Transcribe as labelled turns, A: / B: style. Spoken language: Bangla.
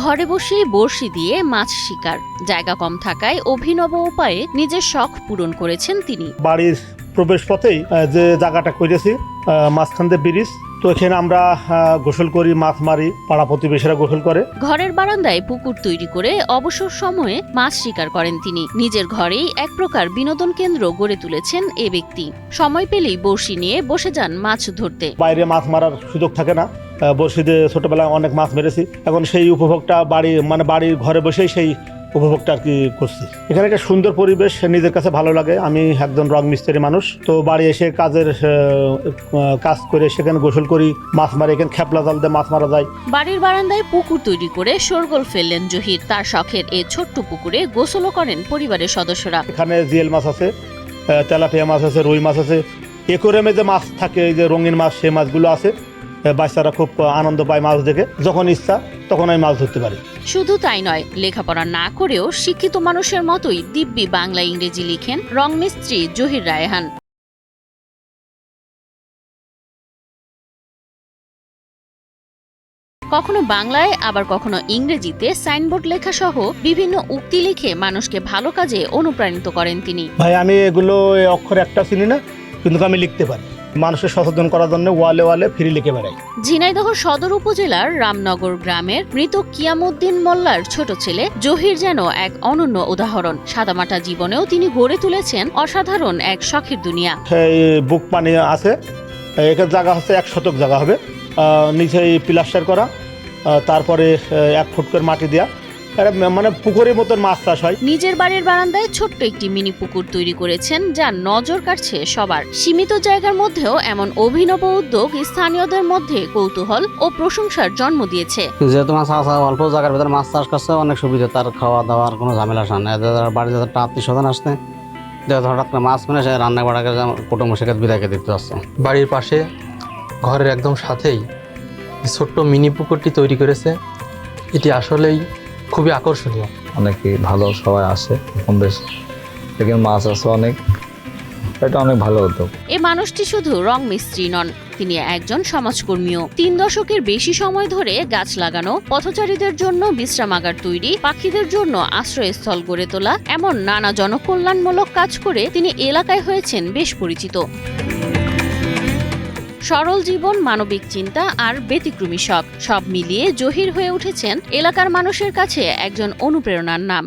A: ঘরে বসেই বড়শি দিয়ে মাছ শিকার, জায়গা কম থাকায় অভিনব উপায়ে নিজের শখ পূরণ করেছেন তিনি।
B: বাড়ির প্রবেশ পথেই যে জায়গাটা করেছি মাঝখান দিয়ে ব্রিজ, তো এখানে আমরা গোসল করি, মাছ মারি, পাড়া প্রতিবেশীরা গোসল করে।
A: ঘরের বারান্দায় পুকুর তৈরি করে অবসর সময়ে মাছ শিকার করেন তিনি। নিজের ঘরেই এক প্রকার বিনোদন কেন্দ্র গড়ে তুলেছেন এ ব্যক্তি। সময় পেলেই বড়শি নিয়ে বসে যান মাছ ধরতে।
B: বাইরে মাছ মারার সুযোগ থাকে না, বড়শি দিয়ে ছোটবেলায় অনেক মাছ মেরেছি। এখন সেই উপভোগটা বাড়ির ঘরে বসেই সেই উপভোগটা আর কি করছি। এখানে একটা সুন্দর পরিবেশ নিজের কাছে ভালো লাগে। আমি একজন রং মিস্ত্রি মানুষ, তো বাড়ি এসে কাজ করে সেখানে গোসল করি, মাছ মারি। এখানে খেপলা জাল দিয়ে মাছ মারা যায়।
A: বাড়ির বারান্দায় পুকুর তৈরি করে শোরগোল ফেললেন জহির। তার শখের এই ছোট্ট পুকুরে গোসলও করেন পরিবারের সদস্যরা।
B: এখানে জিয়েল মাছ আছে, তেলাপিয়া মাছ আছে, রুই মাছ আছে। একুরিয়ামে যে মাছ থাকে, এই যে রঙিন মাছ, সেই মাছগুলো আছে। বাচ্চারা খুব আনন্দ পায় মাছ দেখে। যখন ইচ্ছা তখন আমি মাছ ধরতে পারি।
A: শুধু তাই নয়, লেখাপড়া না করেও শিক্ষিত মানুষের মতোই দিব্যি বাংলা ইংরেজি লিখেন রং মিস্ত্রি জহির রায়হান। কখনো বাংলায় আবার কখনো ইংরেজিতে সাইনবোর্ড লেখা সহ বিভিন্ন উক্তি লিখে মানুষকে ভালো কাজে অনুপ্রাণিত করেন তিনি।
B: ভাই, আমি এগুলো অক্ষর একটা চিনি না, কিন্তু আমি লিখতে পারি। মানুষের সচেতন করার জন্য ওয়ালে ওয়ালে ফ্রি লিখে বেড়াই।
A: ঝিনাইদহ সদর উপজেলার রামনগর গ্রামের মৃত কিয়ামুদ্দিন মোল্লার ছোট ছেলে জহির যেন এক অনন্য উদাহরণ। সাদামাটা জীবনেও তিনি গড়ে তুলেছেন অসাধারণ এক শখের দুনিয়া।
B: এই বুক পানি আছে, এখানে জায়গা হচ্ছে 1 শতক জায়গা হবে, নিচেই প্লাস্টার করা, তারপরে 1 ফুট করে মাটি দেওয়া, মানে পুকুরের মতন মাছ চাষ হয়।
A: নিজের বাড়ির বারান্দায় ছোট্ট একটি মিনি পুকুর তৈরি করেছেন, যা নজর কাটছে সবার। সীমিত জায়গার মধ্যেও এমন অভিনব উদ্যোগ স্থানীয়দের মধ্যে কৌতূহল ও প্রশংসার জন্ম দিয়েছে।
C: যেহেতু মাছ আছে, অল্প জায়গার ভিতরে মাছ চাষ করছে, অনেক সুবিধা। তার খাওয়া দাওয়ার কোনো ঝামেলা আসে না। বাড়িতে একটা আত্মীয়-স্বজন আসতে হঠাৎ করে মাছ মানে সে রান্না বাড়াকে কুটুম্ব শেখাত বিদায়কে দেখতে আসছে।
D: বাড়ির পাশে ঘরের একদম সাথেই ছোট্ট মিনি পুকুরটি তৈরি করেছে। এটি আসলেই খুবই আকর্ষণীয়।
E: অনেকেই ভালো সবাই আসে, কম বেশি এখানে মাছ আছে অনেক। এটা অনেক ভালো উদ্যোগ।
A: এ মানুষটি শুধু রং মিস্ত্রি নন, তিনি একজন সমাজকর্মীও। 3 দশকের বেশি সময় ধরে গাছ লাগানো, পথচারীদের জন্য বিশ্রামাগার তৈরি, পাখিদের জন্য আশ্রয়স্থল গড়ে তোলা, এমন নানা জনকল্যাণমূলক কাজ করে তিনি এলাকায় হয়েছেন বেশ পরিচিত। সরল জীবন, মানবিক চিন্তা আর ব্যতিক্রমী শখ, সব মিলিয়ে জহির হয়ে উঠেছেন এলাকার মানুষের কাছে একজন অনুপ্রেরণার নাম।